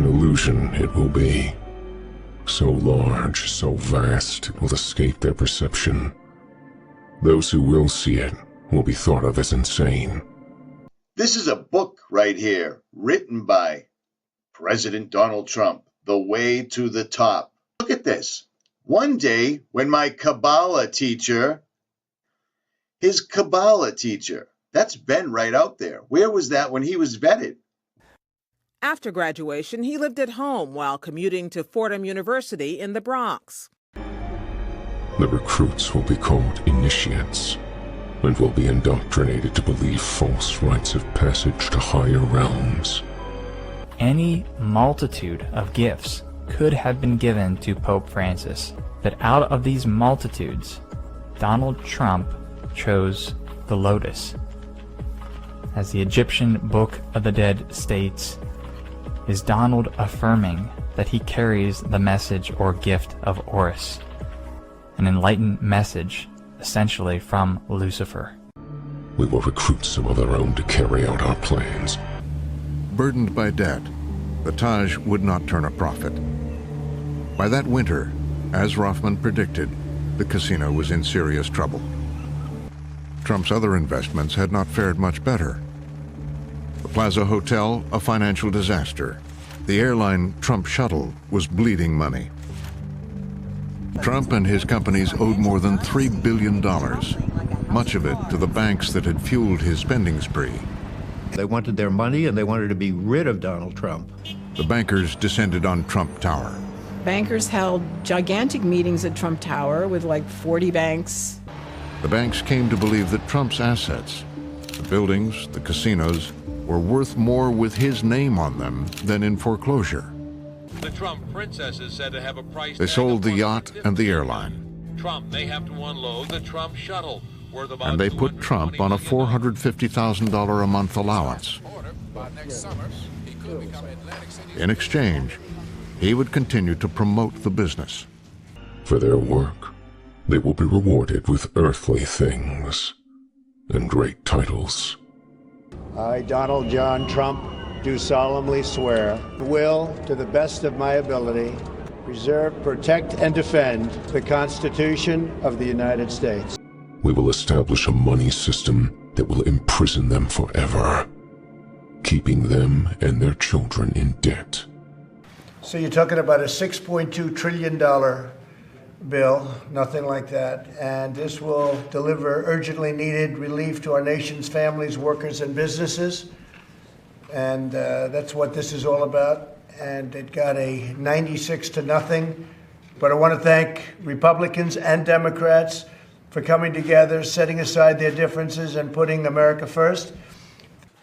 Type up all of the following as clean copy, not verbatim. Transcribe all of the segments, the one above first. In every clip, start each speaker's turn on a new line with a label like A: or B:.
A: illusion it will be. So large, so vast, it will escape their perception. Those who will see it will be thought of as insane.
B: This is a book right here, written by President Donald Trump, The Way to the Top. Look at this. One day, when my Kabbalah teacher, his Kabbalah teacher, that's Ben right out there. Where was that when he was vetted?
C: After graduation, he lived at home while commuting to Fordham University in the Bronx.
A: The recruits will be called initiates and will be indoctrinated to believe false rites of passage to higher realms.
D: Any multitude of gifts could have been given to Pope Francis, but out of these multitudes, Donald Trump chose the lotus. As the Egyptian Book of the Dead states, is Donald affirming that he carries the message or gift of Horus, an enlightened message essentially from Lucifer.
A: We will recruit some of their own to carry out our plans.
E: Burdened by debt, the Taj would not turn a profit. By that winter, as Rothman predicted, the casino was in serious trouble. Trump's other investments had not fared much better. The Plaza Hotel, a financial disaster. The airline Trump Shuttle was bleeding money. Trump and his companies owed more than $3 billion, much of it to the banks that had fueled his spending spree.
F: They wanted their money and they wanted to be rid of Donald Trump.
E: The bankers descended on Trump Tower.
G: Bankers held gigantic meetings at Trump Tower with like 40 banks.
E: The banks came to believe that Trump's assets, the buildings, the casinos, were worth more with his name on them than in foreclosure.
H: The Trump princess is said to have a price.
E: They sold the yacht and the airline.
H: Trump may have to unload the Trump shuttle, worth about
E: and they put Trump on a $450,000 a month allowance. In exchange, he would continue to promote the business.
A: For their work, they will be rewarded with earthly things and great titles.
I: I, Donald John Trump, do solemnly swear, will, to the best of my ability, preserve, protect, and defend the Constitution of the United States.
A: We will establish a money system that will imprison them forever, keeping them and their children in debt.
I: So you're talking about a $6.2 trillion bill, nothing like that, and this will deliver urgently needed relief to our nation's families, workers, and businesses. And that's what this is all about. And it got a 96-0. But I want to thank Republicans and Democrats for coming together, setting aside their differences, and putting America first.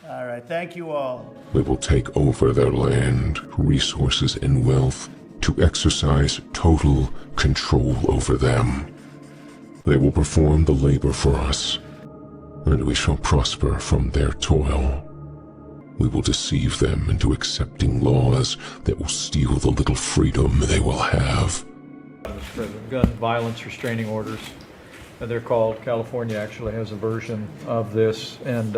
I: All right, thank you all.
A: We will take over their land, resources, and wealth to exercise total control over them. They will perform the labor for us, and we shall prosper from their toil. We will deceive them into accepting laws that will steal the little freedom they will have.
J: Mr. President, gun violence restraining orders, they're called. California actually has a version of this, and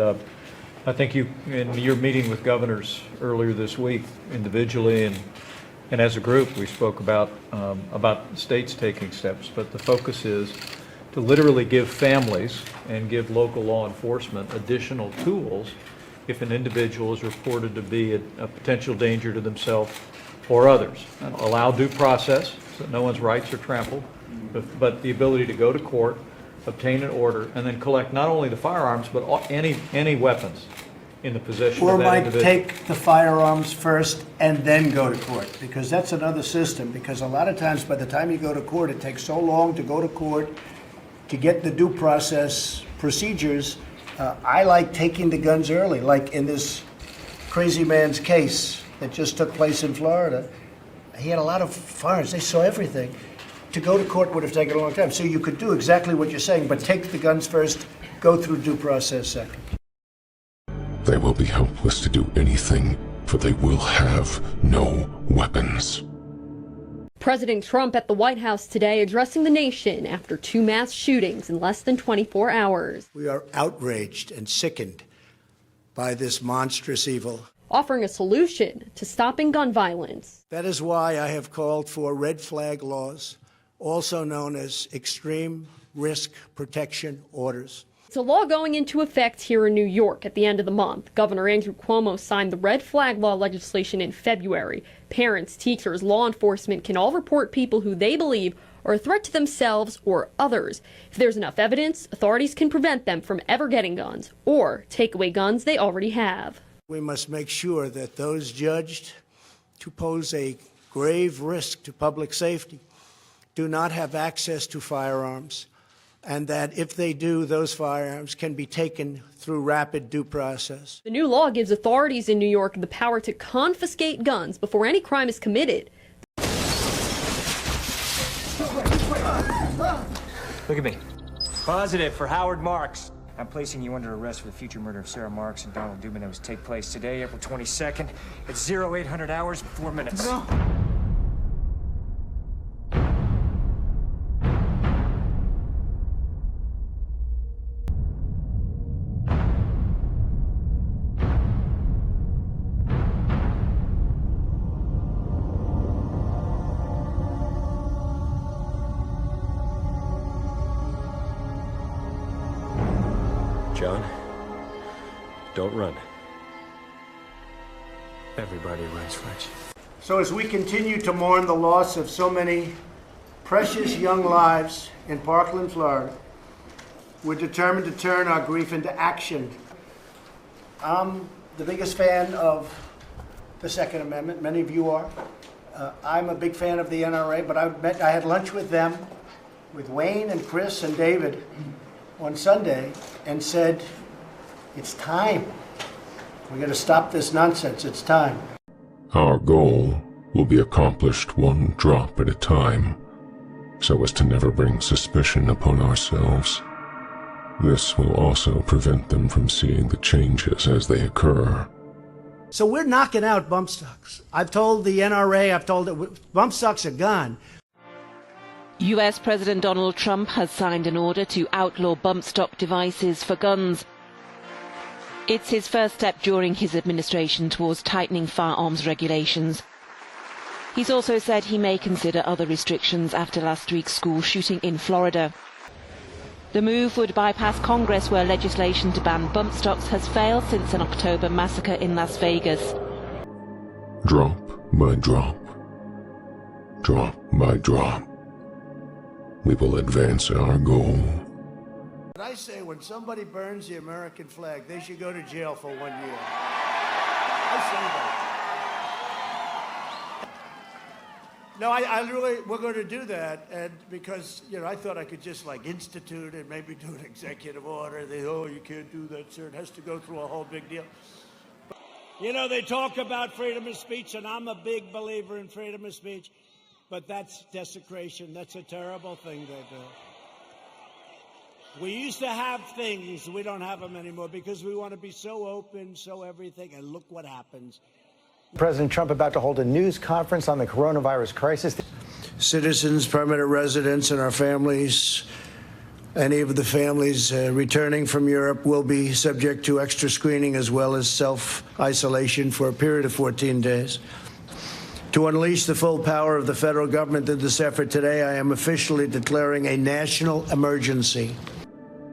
J: I think you, in your meeting with governors earlier this week, individually and as a group, we spoke about states taking steps, but the focus is to literally give families and give local law enforcement additional tools if an individual is reported to be a potential danger to themselves or others. Allow due process so that no one's rights are trampled, but the ability to go to court, obtain an order, and then collect not only the firearms, but any weapons in the possession of that individual.
I: Or might take the firearms first and then go to court, because that's another system, because a lot of times by the time you go to court, it takes so long to go to court to get the due process procedures. I like taking the guns early, like in this crazy man's case that just took place in Florida. He had a lot of firearms. They saw everything. To go to court would have taken a long time. So you could do exactly what you're saying, but take the guns first, go through due process second.
A: They will be helpless to do anything, for they will have no weapons.
K: President Trump at the White House today addressing the nation after 2 mass shootings in less than 24 hours.
I: We are outraged and sickened by this monstrous evil.
K: offering a solution to stopping gun violence.
I: That is why I have called for red flag laws, also known as extreme risk protection orders.
K: It's a law going into effect here in New York at the end of the month. Governor Andrew Cuomo signed the red flag law legislation in February. Parents, teachers, law enforcement can all report people who they believe are a threat to themselves or others. If there's enough evidence, authorities can prevent them from ever getting guns or take away guns they already have.
I: We must make sure that those judged to pose a grave risk to public safety do not have access to firearms, and that if they do, those firearms can be taken through rapid due process.
K: The new law gives authorities in New York the power to confiscate guns before any crime is committed.
L: Look at me. Positive for Howard Marks. I'm placing you under arrest for the future murder of Sarah Marks and Donald Dubin that was take place today, April 22nd, at 0800 hours and 4 minutes. No.
M: John, don't run.
L: Everybody runs, Fletch.
I: So as we continue to mourn the loss of so many precious young lives in Parkland, Florida, we're determined to turn our grief into action. I'm the biggest fan of the Second Amendment. Many of you are. I'm a big fan of the NRA, but I had lunch with them, with Wayne and Chris and David, on Sunday, and said, it's time. We got to stop this nonsense. It's time.
A: Our goal will be accomplished one drop at a time, so as to never bring suspicion upon ourselves. This will also prevent them from seeing the changes as they occur.
I: So we're knocking out bump stocks. I've told the NRA, I've told it, bump stocks are gone.
N: US President Donald Trump has signed an order to outlaw bump stock devices for guns. It's his first step during his administration towards tightening firearms regulations. He's also said he may consider other restrictions after last week's school shooting in Florida. The move would bypass Congress, where legislation to ban bump stocks has failed since an October massacre in Las Vegas.
A: Drop by drop, drop by drop, we will advance our goal.
I: But I say when somebody burns the American flag, they should go to jail for 1 year. I say that. No, I really, we're going to do that, and because, you know, I thought I could just like institute and maybe do an executive order. Oh, you can't do that, sir. It has to go through a whole big deal. You know, they talk about freedom of speech, and I'm a big believer in freedom of speech, but that's desecration. That's a terrible thing they do. We used to have things, we don't have them anymore because we want to be so open, so everything, and look what happens.
O: President Trump about to hold a news conference on the coronavirus crisis.
I: Citizens, permanent residents, and our families, any of the families returning from Europe will be subject to extra screening as well as self-isolation for a period of 14 days. To unleash the full power of the federal government in this effort today, I am officially declaring a national emergency.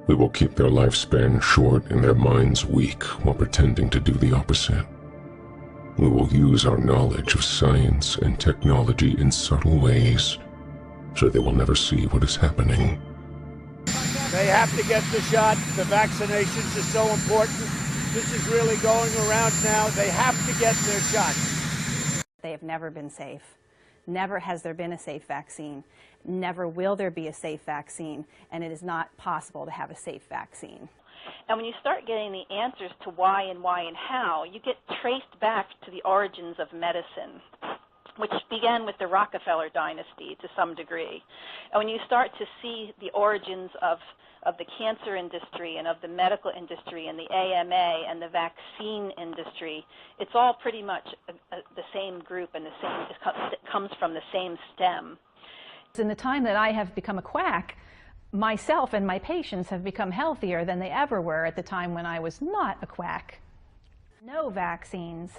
A: We will keep their lifespan short and their minds weak while pretending to do the opposite. We will use our knowledge of science and technology in subtle ways, so they will never see what is happening.
I: They have to get the shot. The vaccinations are so important. This is really going around now. They have to get their shot.
P: They have never been safe. Never has there been a safe vaccine. Never will there be a safe vaccine, and it is not possible to have a safe vaccine.
Q: And when you start getting the answers to why and how, you get traced back to the origins of medicine, which began with the Rockefeller dynasty to some degree. And when you start to see the origins of the cancer industry and of the medical industry and the AMA and the vaccine industry, it's all pretty much the same group and it comes from the same stem.
R: In the time that I have become a quack, myself and my patients have become healthier than they ever were at the time when I was not a quack.
P: No vaccines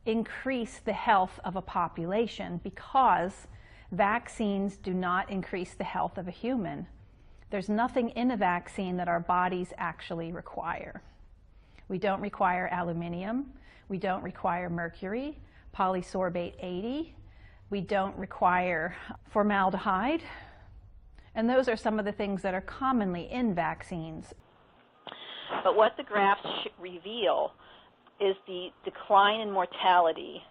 P: increase the health of a population because vaccines do not increase the health of a human. There's nothing in a vaccine that our bodies actually require. We don't require aluminium, we don't require mercury, polysorbate 80, we don't require formaldehyde, and those are some of the things that are commonly in vaccines.
Q: But what the graphs reveal is the decline in mortality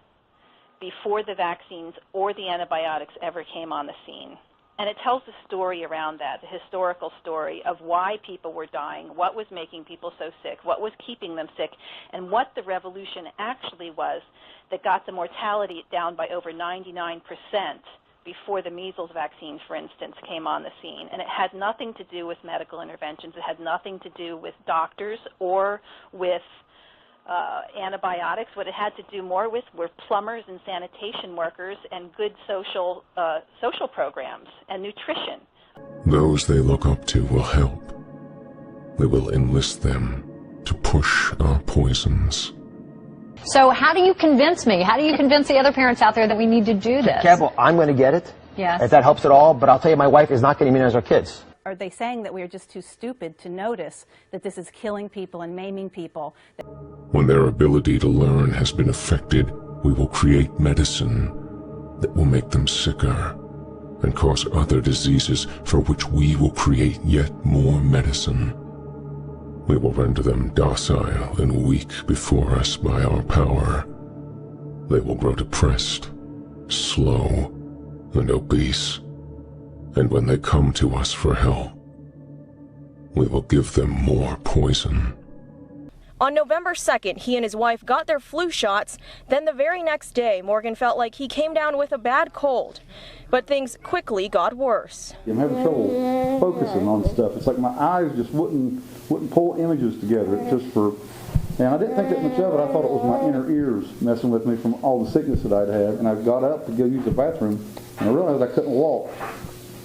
Q: before the vaccines or the antibiotics ever came on the scene. And it tells the story around that, the historical story of why people were dying, what was making people so sick, what was keeping them sick, and what the revolution actually was that got the mortality down by over 99% before the measles vaccine, for instance, came on the scene. And it had nothing to do with medical interventions. It had nothing to do with doctors or with antibiotics. What it had to do more with were plumbers and sanitation workers and good social programs and nutrition.
A: Those they look up to will help. They will enlist them to push our poisons.
R: So how do you convince me? How do you convince the other parents out there that we need to do this?
S: Careful, I'm going to get it.
R: Yes.
S: If that helps at all, but I'll tell you, my wife is not going to immunize our kids.
P: Are they saying that we are just too stupid to notice that this is killing people and maiming people?
A: When their ability to learn has been affected, we will create medicine that will make them sicker and cause other diseases for which we will create yet more medicine. We will render them docile and weak before us by our power. They will grow depressed, slow, and obese. And when they come to us for help, we will give them more poison.
T: On November 2nd, he and his wife got their flu shots. Then the very next day, Morgan felt like he came down with a bad cold. But things quickly got worse.
U: I'm having trouble focusing on stuff. It's like my eyes just wouldn't pull images together. It's just for, and I didn't think that much of it. I thought it was my inner ears messing with me from all the sickness that I'd had. And I got up to go use the bathroom, and I realized I couldn't walk.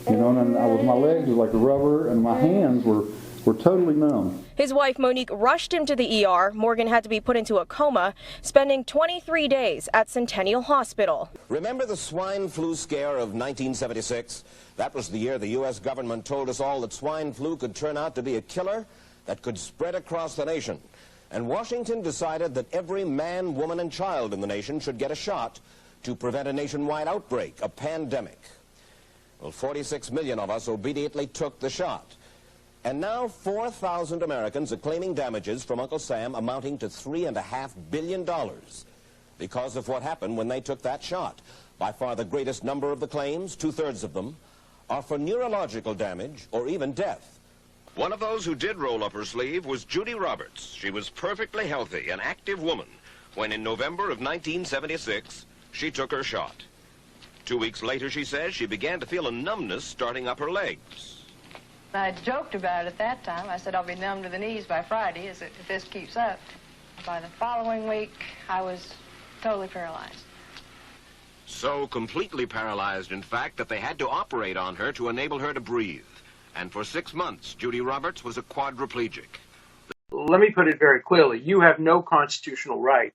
U: You know, and then my legs were like rubber, and my hands were totally numb.
T: His wife, Monique, rushed him to the ER. Morgan had to be put into a coma, spending 23 days at Centennial Hospital.
V: Remember the swine flu scare of 1976? That was the year the U.S. government told us all that swine flu could turn out to be a killer that could spread across the nation. And Washington decided that every man, woman, and child in the nation should get a shot to prevent a nationwide outbreak, a pandemic. Well, 46 million of us obediently took the shot. And now 4,000 Americans are claiming damages from Uncle Sam amounting to $3.5 billion because of what happened when they took that shot. By far the greatest number of the claims, 2/3 of them, are for neurological damage or even death.
W: One of those who did roll up her sleeve was Judy Roberts. She was perfectly healthy, an active woman, when in November of 1976, she took her shot. 2 weeks later, she says, she began to feel a numbness starting up her legs.
X: I joked about it at that time. I said, I'll be numb to the knees by Friday if this keeps up. By the following week, I was totally paralyzed.
W: So completely paralyzed, in fact, that they had to operate on her to enable her to breathe. And for 6 months, Judy Roberts was a quadriplegic.
Y: Let me put it very clearly. You have no constitutional right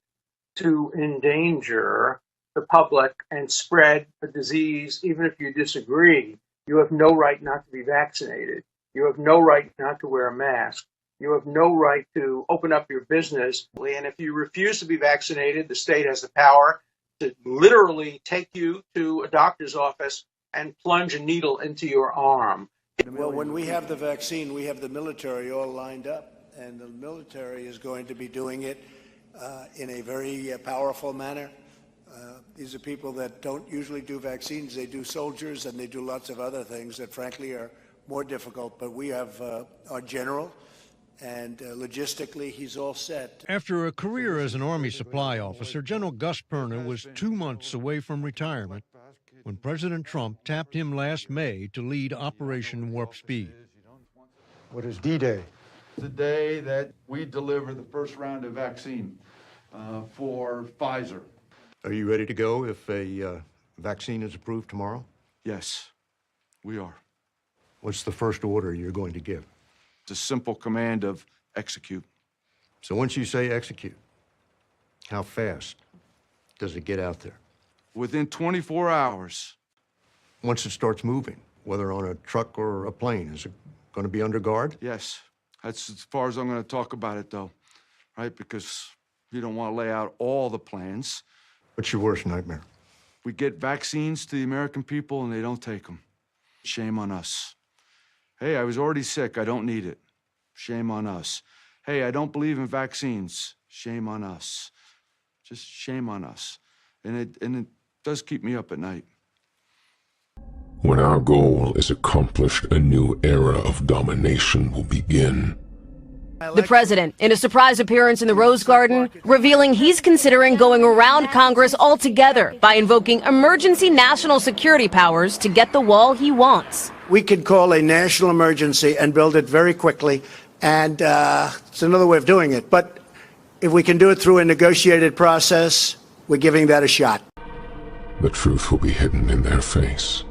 Y: to endanger the public and spread a disease, even if you disagree. You have no right not to be vaccinated. You have no right not to wear a mask. You have no right to open up your business. And if you refuse to be vaccinated, the state has the power to literally take you to a doctor's office and plunge a needle into your arm.
I: Well, when we have the vaccine, we have the military all lined up, and the military is going to be doing it in a very powerful manner. These are people that don't usually do vaccines. They do soldiers, and they do lots of other things that, frankly, are more difficult. But we have our general, and logistically, he's all set.
F: After a career as an Army supply officer, General Gus Perna was 2 months away from retirement when President Trump tapped him last May to lead Operation Warp Speed.
Z: What is D-Day? The day that we deliver the first round of vaccine for Pfizer.
E: Are you ready to go if a vaccine is approved tomorrow?
Z: Yes, we are.
E: What's the first order you're going to give?
Z: It's a simple command of execute.
E: So once you say execute,
B: How fast does it get out there?
Z: Within 24 hours.
B: Once it starts moving, whether on a truck or a plane, is it going to be under guard?
Z: Yes. That's as far as I'm going to talk about it, though, right? Because you don't want to lay out all the plans.
B: What's your worst nightmare?
Z: We get vaccines to the American people and they don't take them. Shame on us. Hey, I was already sick. I don't need it. Shame on us. Hey, I don't believe in vaccines. Shame on us. Just shame on us. And it does keep me up at night.
A: When our goal is accomplished, a new era of domination will begin.
C: The president, in a surprise appearance in the Rose Garden, revealing he's considering going around Congress altogether by invoking emergency national security powers to get the wall he wants.
I: We could call a national emergency and build it very quickly, and it's another way of doing it. But if we can do it through a negotiated process, we're giving that a shot.
A: The truth will be hidden in their face,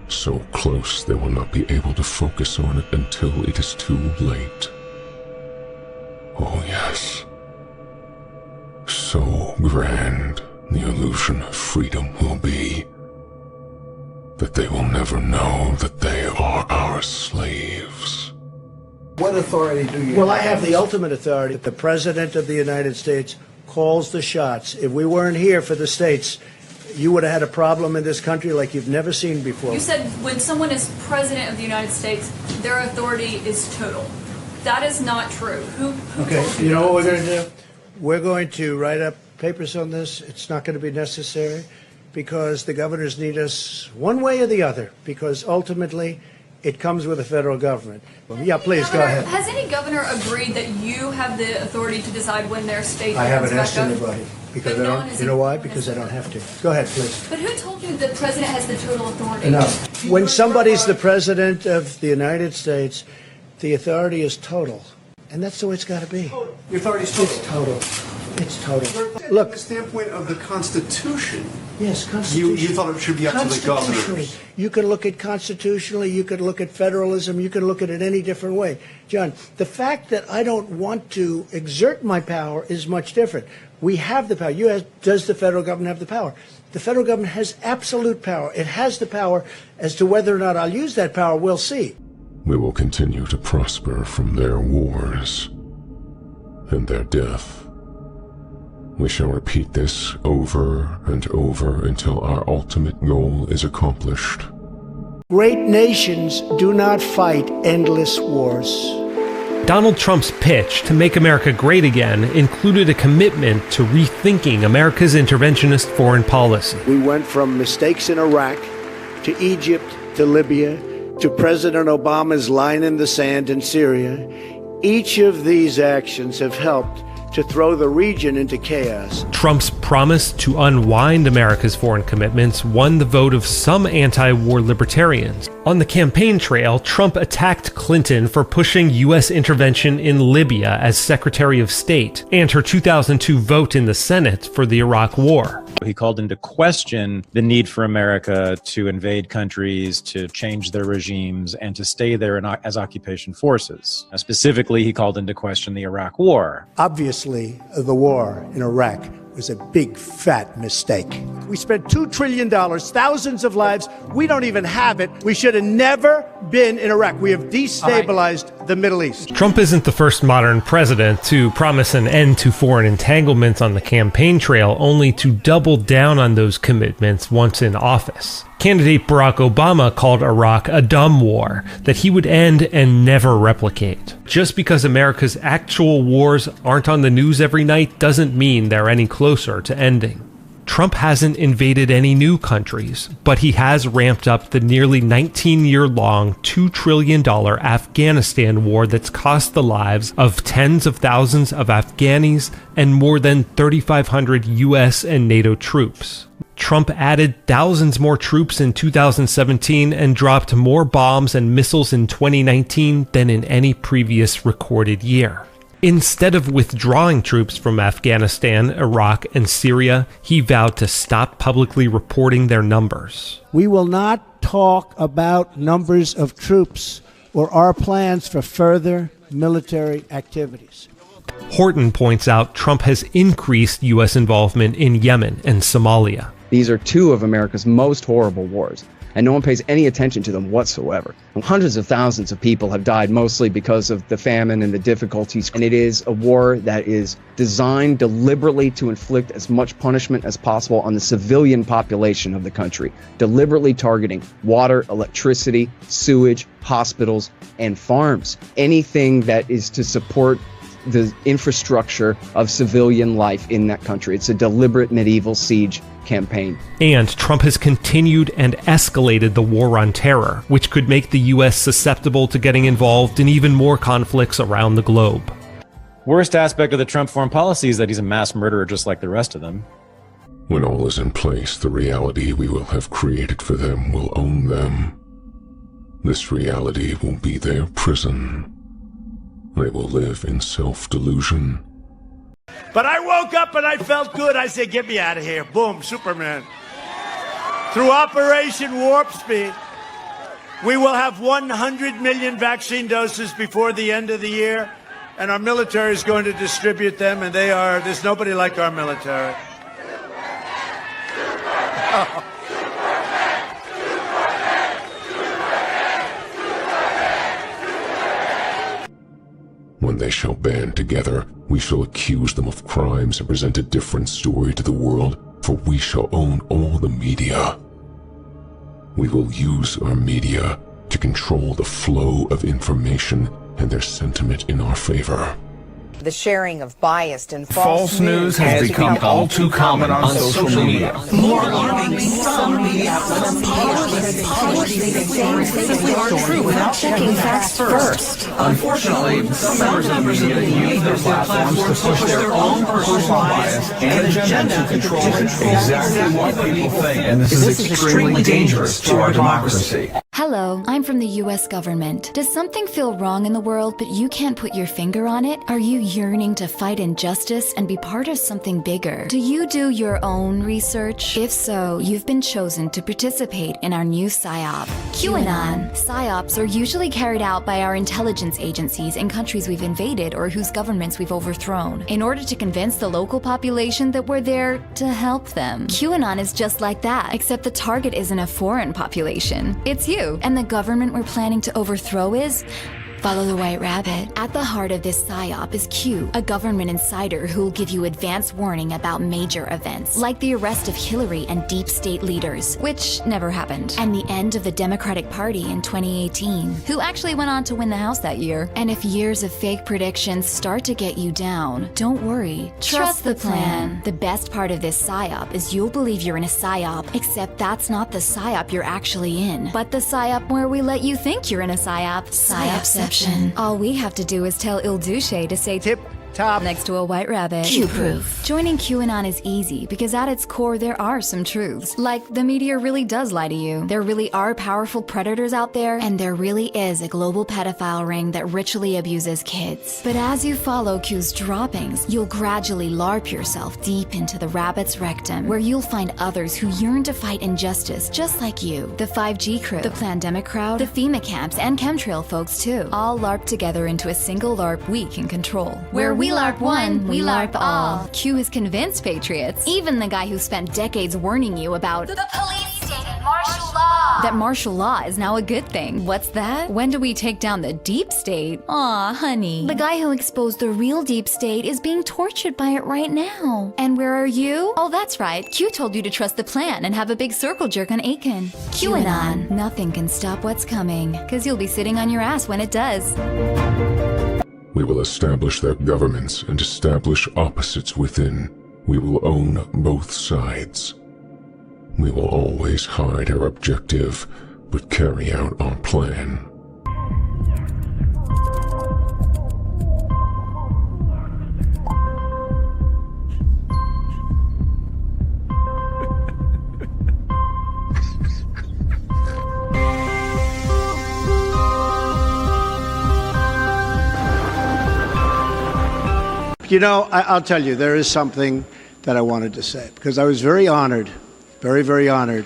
A: so close they will not be able to focus on it until it is too late. Oh yes, so grand the illusion of freedom will be that they will never know that they are our slaves.
B: What authority do you have?
I: Well, I have the ultimate authority. The President of the United States calls the shots. If we weren't here for the states, you would have had a problem in this country like you've never seen before.
D: You said when someone is President of the United States, their authority is total. That is not true. Who
I: Okay,
D: told
I: you know
D: that?
I: what we're going to do? We're going to write up papers on this. It's not going to be necessary because the governors need us one way or the other, because ultimately it comes with the federal government. Yeah, please, go ahead.
D: Has any governor agreed that you have the authority to decide when their state
I: I haven't
D: opens
I: asked
D: back up?
I: anybody because
D: But
I: I
D: no
I: don't.
D: one has
I: You know why? Because I don't have to. Go ahead, please.
D: But who told you the president has the total authority?
I: Enough. When somebody's the president of the United States, the authority is total. And that's the way it's got to be.
G: The authority is total.
I: It's total. It's total.
G: Look, from the standpoint of the Constitution,
I: yes, constitution.
G: You thought it should be up to the governors.
I: You can look at constitutionally, you can look at federalism, you can look at it any different way. John, the fact that I don't want to exert my power is much different. We have the power. Does the federal government have the power? The federal government has absolute power. It has the power. As to whether or not I'll use that power, we'll see.
A: We will continue to prosper from their wars and their death. We shall repeat this over and over until our ultimate goal is accomplished.
I: Great nations do not fight endless wars.
H: Donald Trump's pitch to make America great again included a commitment to rethinking America's interventionist foreign policy.
I: We went from mistakes in Iraq to Egypt to Libya to President Obama's line in the sand in Syria. Each of these actions have helped to throw the region into chaos.
H: Trump's promise to unwind America's foreign commitments won the vote of some anti-war libertarians. On the campaign trail, Trump attacked Clinton for pushing U.S. intervention in Libya as Secretary of State, and her 2002 vote in the Senate for the Iraq War.
J: He called into question the need for America to invade countries, to change their regimes, and to stay there as occupation forces. Specifically, he called into question the Iraq War.
I: Obviously, the war in Iraq was a big, fat mistake. We spent $2 trillion, thousands of lives. We don't even have it. We should have never been in Iraq. We have destabilized the Middle East.
H: Trump isn't the first modern president to promise an end to foreign entanglements on the campaign trail, only to double down on those commitments once in office. Candidate Barack Obama called Iraq a dumb war that he would end and never replicate. Just because America's actual wars aren't on the news every night doesn't mean they're any closer to ending. Trump hasn't invaded any new countries, but he has ramped up the nearly 19-year-long $2 trillion Afghanistan war that's cost the lives of tens of thousands of Afghanis and more than 3,500 U.S. and NATO troops. Trump added thousands more troops in 2017 and dropped more bombs and missiles in 2019 than in any previous recorded year. Instead of withdrawing troops from Afghanistan, Iraq, and Syria, he vowed to stop publicly reporting their numbers.
I: We will not talk about numbers of troops or our plans for further military activities.
H: Horton points out Trump has increased U.S. involvement in Yemen and Somalia.
K: These are two of America's most horrible wars, and no one pays any attention to them whatsoever. And hundreds of thousands of people have died, mostly because of the famine and the difficulties. And it is a war that is designed deliberately to inflict as much punishment as possible on the civilian population of the country, deliberately targeting water, electricity, sewage, hospitals, and farms. Anything that is to support the infrastructure of civilian life in that country. It's a deliberate medieval siege campaign.
H: And Trump has continued and escalated the war on terror, which could make the U.S. susceptible to getting involved in even more conflicts around the globe.
J: Worst aspect of the Trump foreign policy is that he's a mass murderer just like the rest of them.
A: When all is in place, the reality we will have created for them will own them. This reality will be their prison. They will live in self-delusion.
I: But I woke up and I felt good. I said, get me out of here. Boom, Superman. Through Operation Warp Speed, we will have 100 million vaccine doses before the end of the year, and our military is going to distribute them, and there's nobody like our military. Oh.
A: When they shall band together, we shall accuse them of crimes and present a different story to the world, for we shall own all the media. We will use our media to control the flow of information and their sentiment in our favor.
L: The sharing of biased and
M: false news has become all too common on social media.
L: More alarming, some media outlets publish things they simply aren't true without checking facts first.
M: Unfortunately, some members of the media use their platforms to push their own personal bias and agenda to control exactly what people think. And this is extremely dangerous to our democracy.
N: Hello, I'm from the U.S. government. Does something feel wrong in the world, but you can't put your finger on it? Are you yearning to fight injustice and be part of something bigger? Do you do your own research? If so, you've been chosen to participate in our new PSYOP, QAnon. PSYOPs are usually carried out by our intelligence agencies in countries we've invaded or whose governments we've overthrown, in order to convince the local population that we're there to help them. QAnon is just like that, except the target isn't a foreign population. It's you. And the government we're planning to overthrow is... Follow the White Rabbit. At the heart of this PSYOP is Q, a government insider who will give you advance warning about major events, like the arrest of Hillary and deep state leaders, which never happened, and the end of the Democratic Party in 2018, who actually went on to win the House that year. And if years of fake predictions start to get you down, don't worry. Trust the plan. The best part of this PSYOP is you'll believe you're in a PSYOP, except that's not the PSYOP you're actually in, but the PSYOP where we let you think you're in a PSYOP. PSYOPception. All we have to do is tell 𝙄𝙡𝙀 to say tip top next to a white rabbit. Q-proof. Joining QAnon is easy because at its core there are some truths. Like, the media really does lie to you. There really are powerful predators out there, and there really is a global pedophile ring that ritually abuses kids. But as you follow Q's droppings, you'll gradually LARP yourself deep into the rabbit's rectum, where you'll find others who yearn to fight injustice just like you. The 5G crew, the Plandemic crowd, the FEMA camps, and chemtrail folks too. All LARP together into a single LARP we can control. Where we LARP one, we LARP all. Q has convinced patriots, even the guy who spent decades warning you about the police state martial law, that martial law is now a good thing. What's that? When do we take down the deep state? Aw, honey. The guy who exposed the real deep state is being tortured by it right now. And where are you? Oh, that's right. Q told you to trust the plan and have a big circle jerk on Aiken. QAnon. Nothing can stop what's coming, because you'll be sitting on your ass when it does.
A: We will establish their governments and establish opposites within. We will own both sides. We will always hide our objective, but carry out our plan.
I: You know, I'll tell you, there is something that I wanted to say, because I was very honored, very, very honored,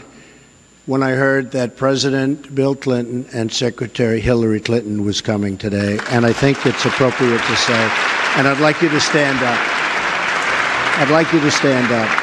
I: when I heard that President Bill Clinton and Secretary Hillary Clinton was coming today. And I think it's appropriate to say And I'd like you to stand up. I'd like you to stand up.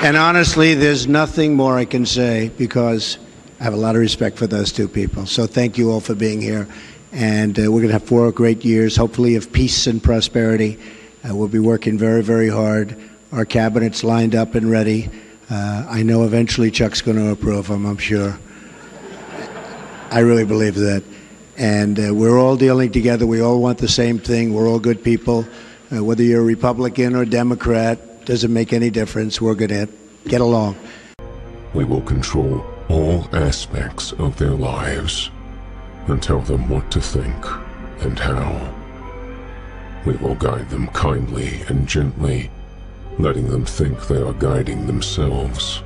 I: And honestly, there's nothing more I can say because I have a lot of respect for those two people. So thank you all for being here. And we're going to have 4 great years, hopefully of peace and prosperity. We'll be working very, very hard. Our cabinet's lined up and ready. I know eventually Chuck's going to approve them, I'm sure. I really believe that. And we're all dealing together. We all want the same thing. We're all good people. Whether you're a Republican or Democrat, doesn't make any difference. We're going to get along.
A: We will control all aspects of their lives and tell them what to think and how. We will guide them kindly and gently, letting them think they are guiding themselves.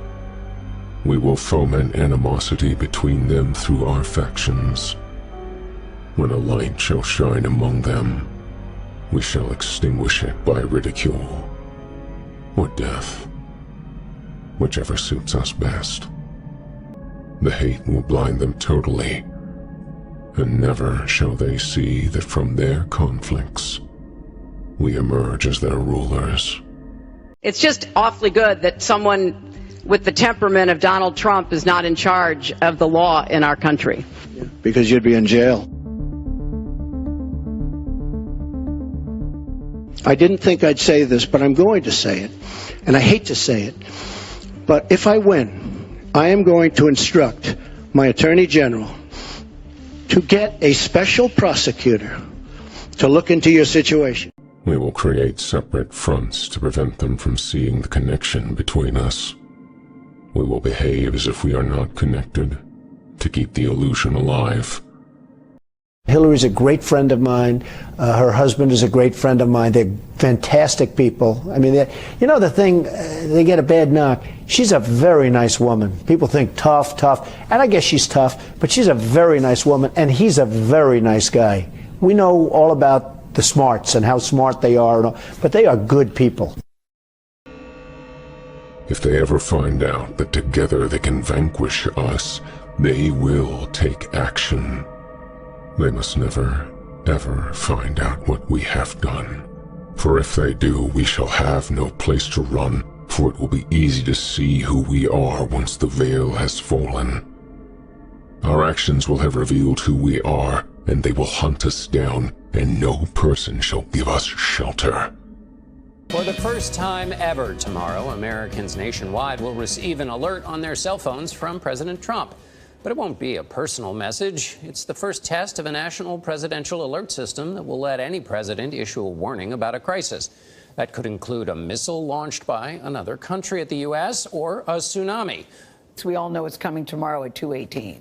A: We will foment animosity between them through our factions. When a light shall shine among them, we shall extinguish it by ridicule or death, whichever suits us best. The hate will blind them totally, and never shall they see that from their conflicts we emerge as their rulers.
O: It's just awfully good that someone with the temperament of Donald Trump is not in charge of the law in our country.
I: Because you'd be in jail. I didn't think I'd say this, but I'm going to say it. And I hate to say it. But if I win, I am going to instruct my Attorney General to get a special prosecutor to look into your situation.
A: We will create separate fronts to prevent them from seeing the connection between us. We will behave as if we are not connected, to keep the illusion alive.
I: Hillary's a great friend of mine. Her husband is a great friend of mine. They're fantastic people. I mean, you know the thing, they get a bad knock. She's a very nice woman. People think tough, and I guess she's tough, but she's a very nice woman, and he's a very nice guy. We know all about the smarts and how smart they are, and all, but they are good people.
A: If they ever find out that together they can vanquish us, they will take action. They must never, ever find out what we have done. For if they do, we shall have no place to run, for it will be easy to see who we are once the veil has fallen. Our actions will have revealed who we are, and they will hunt us down, and no person shall give us shelter.
P: For the first time ever tomorrow, Americans nationwide will receive an alert on their cell phones from President Trump. But it won't be a personal message. It's the first test of a national presidential alert system that will let any president issue a warning about a crisis. That could include a missile launched by another country at the U.S. or a tsunami.
L: We all know it's coming tomorrow at 2:18.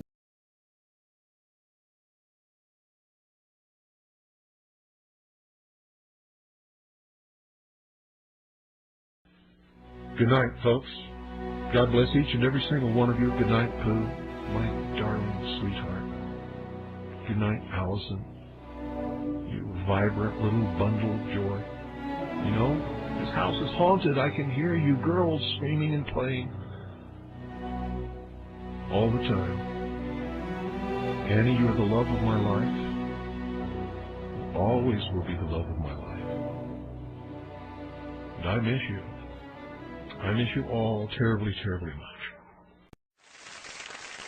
Q: Good night, folks. God bless each and every single one of you. Good night, Pooh, my darling sweetheart. Good night, Allison, you vibrant little bundle of joy. You know, this house is haunted. I can hear you girls screaming and playing all the time. Annie, you're the love of my life. You always will be the love of my life. And I miss you. I miss you all terribly, terribly much.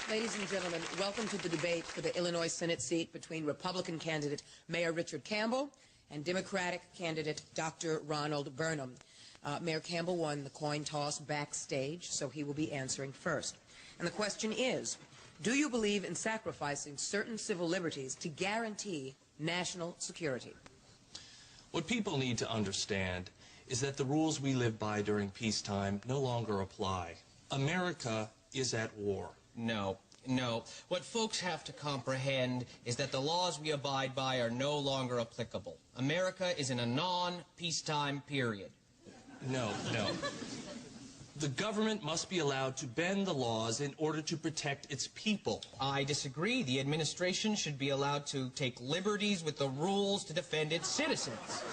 R: Ladies and gentlemen, welcome to the debate for the Illinois Senate seat between Republican candidate Mayor Richard Campbell and Democratic candidate Dr. Ronald Burnham. Mayor Campbell won the coin toss backstage, so he will be answering first. And the question is, do you believe in sacrificing certain civil liberties to guarantee national security?
S: What people need to understand is that the rules we live by during peacetime no longer apply. America is at war.
U: No. What folks have to comprehend is that the laws we abide by are no longer applicable. America is in a non-peacetime period.
S: No. The government must be allowed to bend the laws in order to protect its people.
U: I disagree. The administration should be allowed to take liberties with the rules to defend its citizens.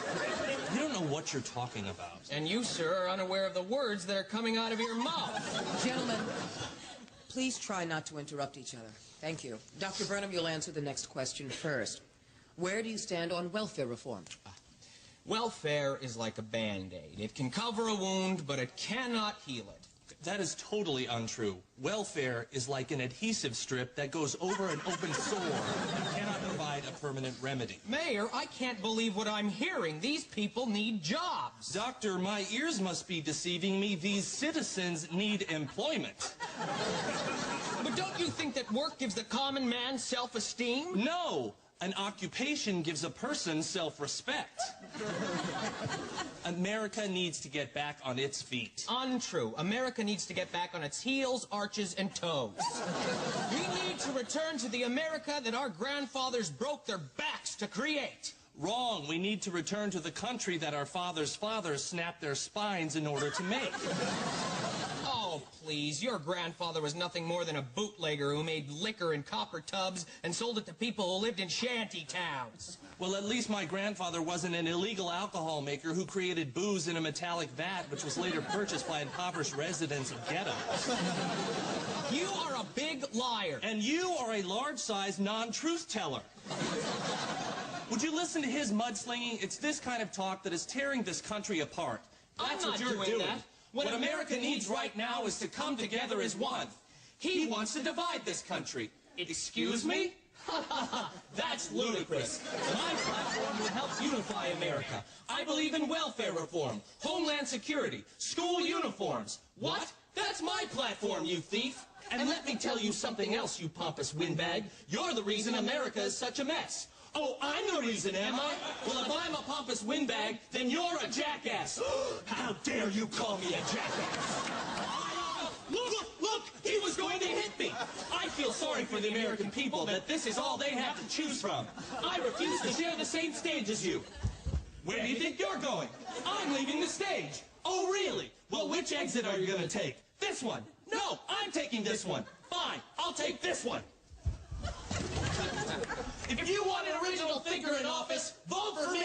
S: You don't know what you're talking about.
U: And you, sir, are unaware of the words that are coming out of your mouth.
R: Gentlemen, please try not to interrupt each other. Thank you. Dr. Burnham, you'll answer the next question first. Where do you stand on welfare reform?
U: Welfare is like a Band-Aid. It can cover a wound, but it cannot heal it.
S: That is totally untrue. Welfare is like an adhesive strip that goes over an open sore and cannot provide a permanent remedy.
U: Mayor, I can't believe what I'm hearing. These people need jobs.
S: Doctor, my ears must be deceiving me. These citizens need employment.
U: But don't you think that work gives the common man self-esteem?
S: No! An occupation gives a person self-respect. America needs to get back on its feet.
U: Untrue. America needs to get back on its heels, arches, and toes. We need to return to the America that our grandfathers broke their backs to create.
S: Wrong. We need to return to the country that our fathers' fathers snapped their spines in order to make.
U: Oh, please. Your grandfather was nothing more than a bootlegger who made liquor in copper tubs and sold it to people who lived in shanty towns.
S: Well, at least my grandfather wasn't an illegal alcohol maker who created booze in a metallic vat, which was later purchased by impoverished residents of ghettos.
U: You are a big liar.
S: And you are a large-sized non-truth teller. Would you listen to his mudslinging? It's this kind of talk that is tearing this country apart. That's what you're doing.
U: That.
S: What America needs right now is to come together as one. He wants to divide this country. Excuse me? That's ludicrous. My platform will help unify America. I believe in welfare reform, homeland security, school uniforms. What? That's my platform, you thief. And let me tell you something else, you pompous windbag. You're the reason America is such a mess. Oh, I'm the reason, am I? Well, if I'm a pompous windbag, then you're a jackass. How dare you call me a jackass? Look, he was going to hit me. I feel sorry for the American people that this is all they have to choose from. I refuse to share the same stage as you. Where do you think you're going? I'm leaving the stage. Oh, really? Well, which exit are you going to take? This one. No, I'm taking this one. Fine, I'll take this one. If you want an original thinker in office, vote for me.